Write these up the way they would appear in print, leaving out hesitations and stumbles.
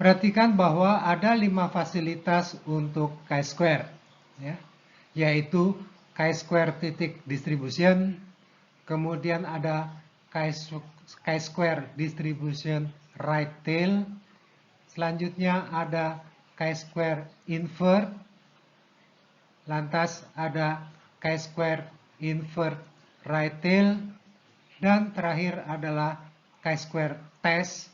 Perhatikan bahwa ada 5 fasilitas untuk chi-square, ya, yaitu chi-square titik distribution, kemudian ada chi-square distribution right tail, selanjutnya ada chi-square invert, lantas ada chi-square invert right tail, dan terakhir adalah chi-square test.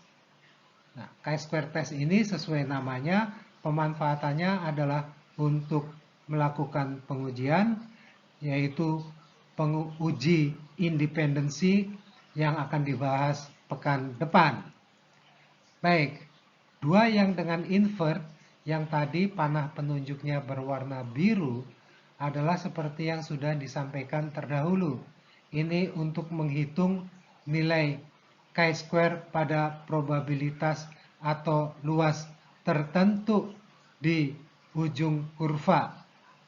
Nah, chi-square test ini sesuai namanya, pemanfaatannya adalah untuk melakukan pengujian, yaitu penguji independensi yang akan dibahas pekan depan. Baik, dua yang dengan invert, yang tadi panah penunjuknya berwarna biru, adalah seperti yang sudah disampaikan terdahulu. Ini untuk menghitung nilai chi-square pada probabilitas atau luas tertentu di ujung kurva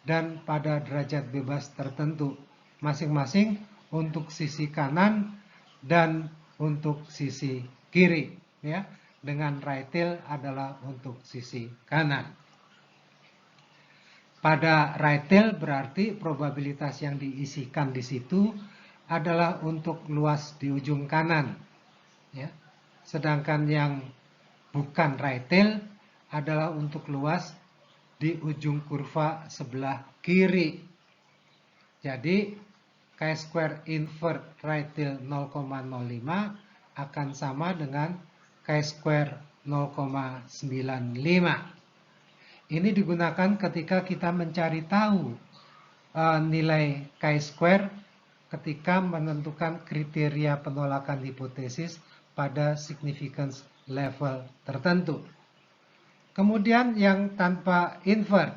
dan pada derajat bebas tertentu, masing-masing untuk sisi kanan dan untuk sisi kiri, ya. Dengan right tail adalah untuk sisi kanan. Pada right tail berarti probabilitas yang diisikan di situ adalah untuk luas di ujung kanan, ya. Sedangkan yang bukan right tail adalah untuk luas di ujung kurva sebelah kiri. Jadi chi-square invert right tail 0,05 akan sama dengan chi-square 0,95. Ini digunakan ketika kita mencari tahu nilai chi-square ketika menentukan kriteria penolakan hipotesis pada significance level tertentu. Kemudian yang tanpa invert,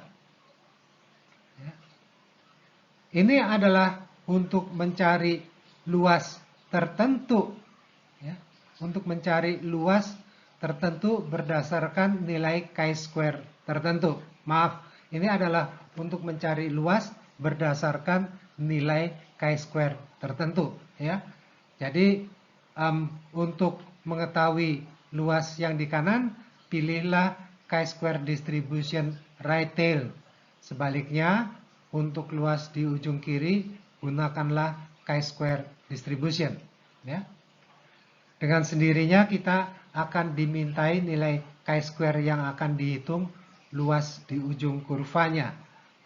ini adalah untuk mencari luas tertentu, ya, untuk mencari luas tertentu berdasarkan nilai chi-square tertentu. Maaf, ini adalah untuk mencari luas berdasarkan nilai chi-square tertentu, ya. Jadi untuk mengetahui luas yang di kanan, pilihlah chi-square distribution right tail. Sebaliknya, untuk luas di ujung kiri, gunakanlah chi-square distribution, ya. Dengan sendirinya kita akan dimintai nilai chi-square yang akan dihitung luas di ujung kurvanya,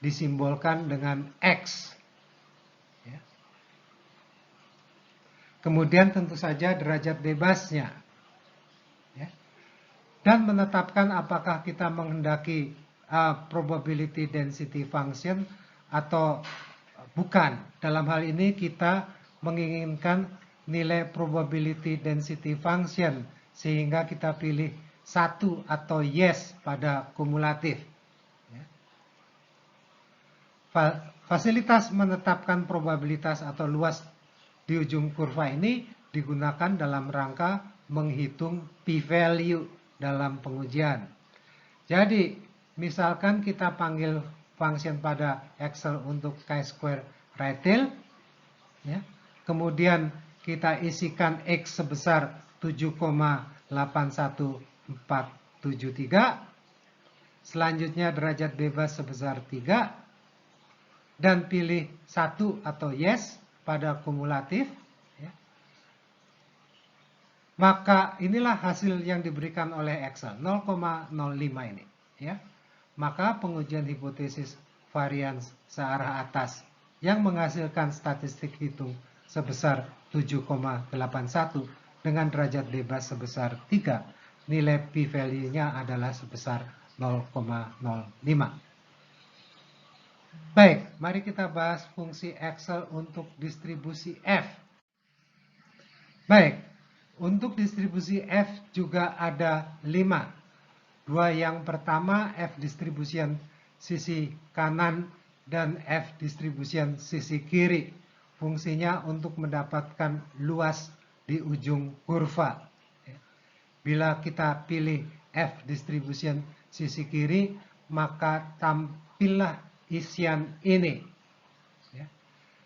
disimbolkan dengan X. Ya. Kemudian tentu saja derajat bebasnya. Ya. Dan menetapkan apakah kita menghendaki probability density function atau bukan. Dalam hal ini kita menginginkan nilai probability density function, sehingga kita pilih 1 atau yes pada kumulatif. Fasilitas menetapkan probabilitas atau luas di ujung kurva ini digunakan dalam rangka menghitung p-value dalam pengujian. Jadi, misalkan kita panggil function pada Excel untuk chi-square right tail, ya. Kemudian kita isikan X sebesar 7,81473, selanjutnya derajat bebas sebesar 3, dan pilih 1 atau yes pada kumulatif, ya. Maka inilah hasil yang diberikan oleh Excel, 0,05 ini, ya. Maka pengujian hipotesis varians searah atas yang menghasilkan statistik hitung sebesar 7,81 dengan derajat bebas sebesar 3, nilai p-value-nya adalah sebesar 0,05. Baik, mari kita bahas fungsi Excel untuk distribusi F. Baik, untuk distribusi F juga ada 5. Dua yang pertama F distribution sisi kanan dan F distribution sisi kiri. Fungsinya untuk mendapatkan luas di ujung kurva. Bila kita pilih F distribution sisi kiri, maka tampillah isian ini.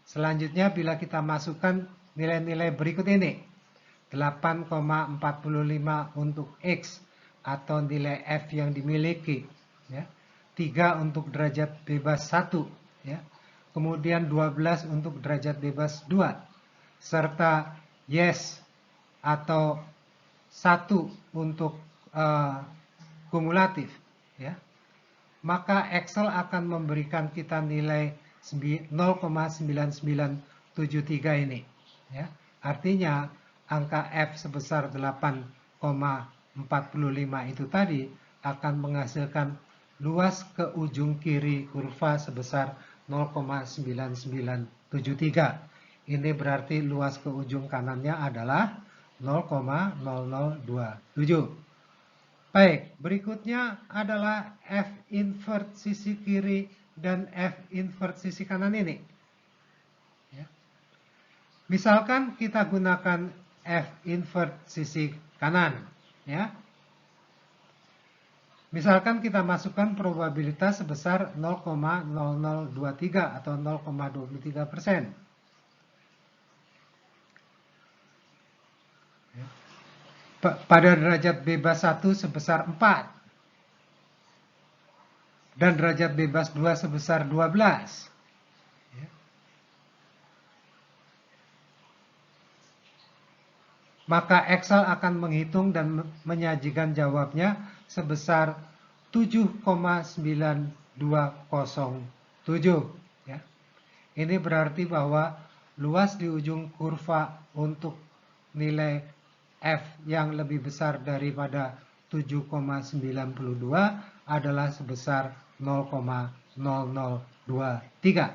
Selanjutnya bila kita masukkan nilai-nilai berikut ini, 8,45 untuk X, atau nilai F yang dimiliki, ya. 3 untuk derajat bebas 1, ya. Kemudian 12 untuk derajat bebas 2, serta yes atau 1 untuk kumulatif, ya. Maka Excel akan memberikan kita nilai 0,9973 ini, ya. Artinya angka F sebesar 8,45 itu tadi akan menghasilkan luas ke ujung kiri kurva sebesar 0,9973. Ini berarti luas ke ujung kanannya adalah 0,0027. Baik, berikutnya adalah F invert sisi kiri dan F invert sisi kanan ini. Ya. Misalkan kita gunakan F invert sisi kanan, ya. Misalkan kita masukkan probabilitas sebesar 0,0023 atau 0,23%. Pada derajat bebas 1 sebesar 4 dan derajat bebas 2 sebesar 12. Maka Excel akan menghitung dan menyajikan jawabnya sebesar 7,9207. Ya. Ini berarti bahwa luas di ujung kurva untuk nilai F yang lebih besar daripada 7,92 adalah sebesar 0,0023.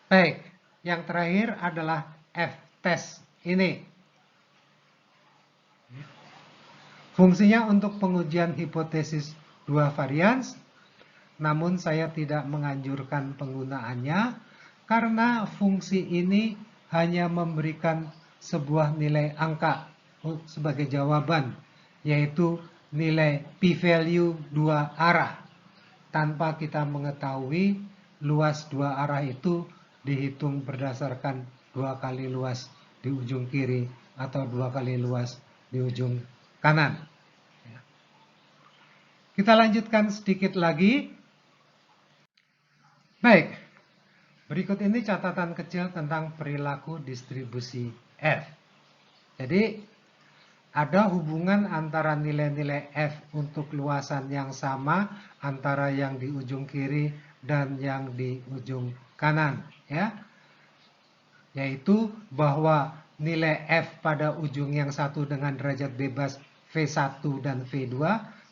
Baik, yang terakhir adalah F test ini. Fungsinya untuk pengujian hipotesis dua varians, namun saya tidak menganjurkan penggunaannya karena fungsi ini hanya memberikan sebuah nilai angka sebagai jawaban, yaitu nilai p-value dua arah, tanpa kita mengetahui luas dua arah itu dihitung berdasarkan 2 kali luas di ujung kiri atau 2 kali luas di ujung kanan. Kita lanjutkan sedikit lagi. Baik, berikut ini catatan kecil tentang perilaku distribusi F. Jadi, ada hubungan antara nilai-nilai F untuk luasan yang sama antara yang di ujung kiri dan yang di ujung kanan, ya. Yaitu bahwa nilai F pada ujung yang satu dengan derajat bebas V1 dan V2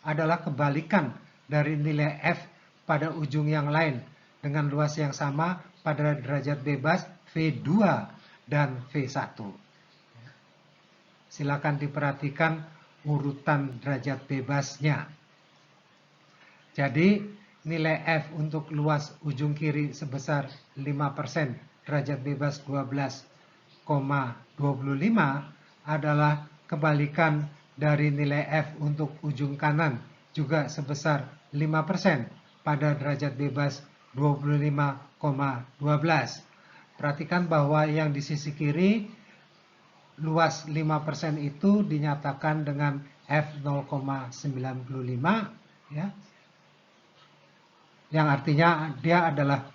adalah kebalikan dari nilai F pada ujung yang lain dengan luas yang sama pada derajat bebas V2 dan V1. Silakan diperhatikan urutan derajat bebasnya. Jadi nilai F untuk luas ujung kiri sebesar 5%, derajat bebas 12,25 adalah kebalikan dari nilai F untuk ujung kanan juga sebesar 5% pada derajat bebas 25,12. Perhatikan bahwa yang di sisi kiri luas 5% itu dinyatakan dengan F 0,95, ya. Yang artinya dia adalah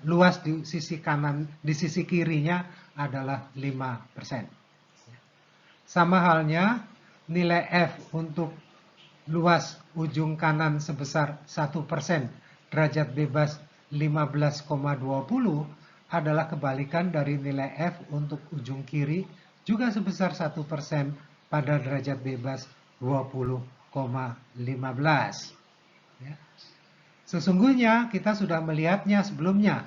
luas di sisi kanan, di sisi kirinya adalah 5%. Sama halnya nilai F untuk luas ujung kanan sebesar 1%, derajat bebas 15,20 adalah kebalikan dari nilai F untuk ujung kiri juga sebesar 1% pada derajat bebas 20,15. Ya. Sesungguhnya kita sudah melihatnya sebelumnya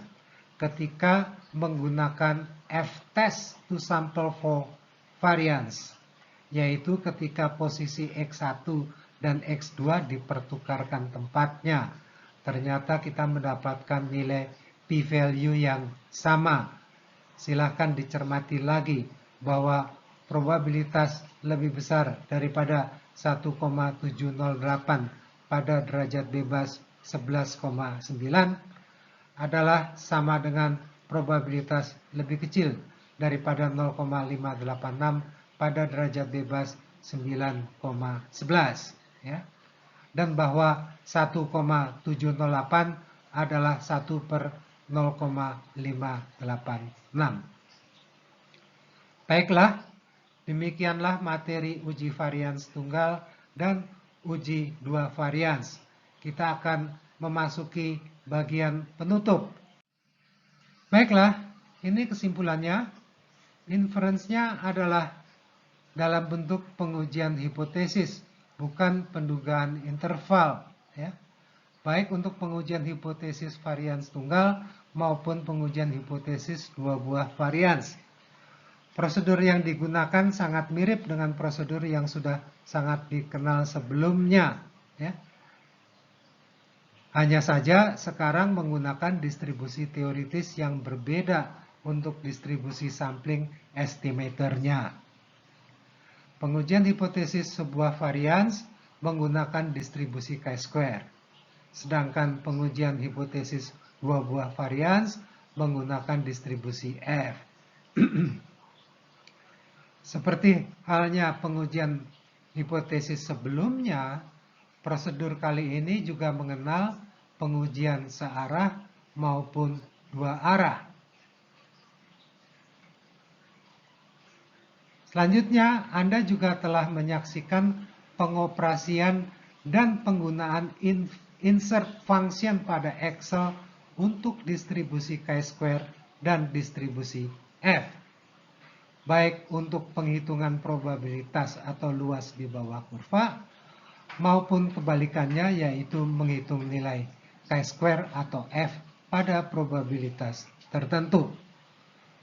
ketika menggunakan F-test to sample for variance, yaitu ketika posisi X1 dan X2 dipertukarkan tempatnya. Ternyata kita mendapatkan nilai p-value yang sama. Silakan dicermati lagi bahwa probabilitas lebih besar daripada 1,708 pada derajat bebas 11,9 adalah sama dengan probabilitas lebih kecil daripada 0,586 pada derajat bebas 9,11 ya. Dan bahwa 1,708 adalah 1/0,586. Baiklah, demikianlah materi uji varians tunggal dan uji dua varians. Kita akan memasuki bagian penutup. Baiklah, ini kesimpulannya. Inference-nya adalah dalam bentuk pengujian hipotesis, bukan pendugaan interval, ya. Baik untuk pengujian hipotesis varians tunggal maupun pengujian hipotesis dua buah varians. Prosedur yang digunakan sangat mirip dengan prosedur yang sudah sangat dikenal sebelumnya, ya. Hanya saja sekarang menggunakan distribusi teoritis yang berbeda untuk distribusi sampling estimatornya. Pengujian hipotesis sebuah varians menggunakan distribusi chi-square, sedangkan pengujian hipotesis dua buah varians menggunakan distribusi F. Seperti halnya pengujian hipotesis sebelumnya, prosedur kali ini juga mengenal pengujian searah maupun dua arah. Selanjutnya, Anda juga telah menyaksikan pengoperasian dan penggunaan insert function pada Excel untuk distribusi chi-square dan distribusi F. Baik untuk penghitungan probabilitas atau luas di bawah kurva, maupun kebalikannya yaitu menghitung nilai chi-square atau F pada probabilitas tertentu.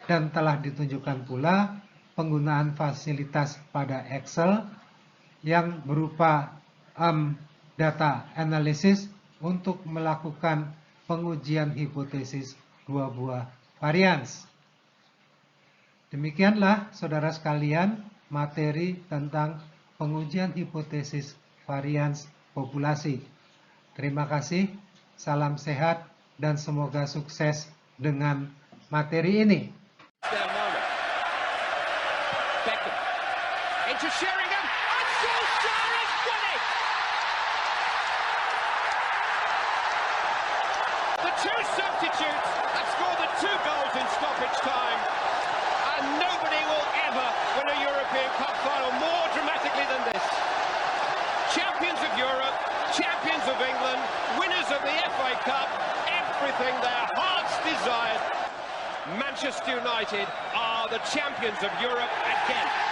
Dan telah ditunjukkan pula penggunaan fasilitas pada Excel yang berupa data analysis untuk melakukan pengujian hipotesis dua buah varians. Demikianlah saudara sekalian materi tentang pengujian hipotesis varians populasi. Terima kasih, salam sehat, dan semoga sukses dengan materi ini. The two substitutes have scored the 2 goals in stoppage time. And nobody will ever win a European Cup final more dramatically than this. Champions of Europe, champions of England, winners of the FA Cup, everything their hearts desired. Manchester United are the champions of Europe again.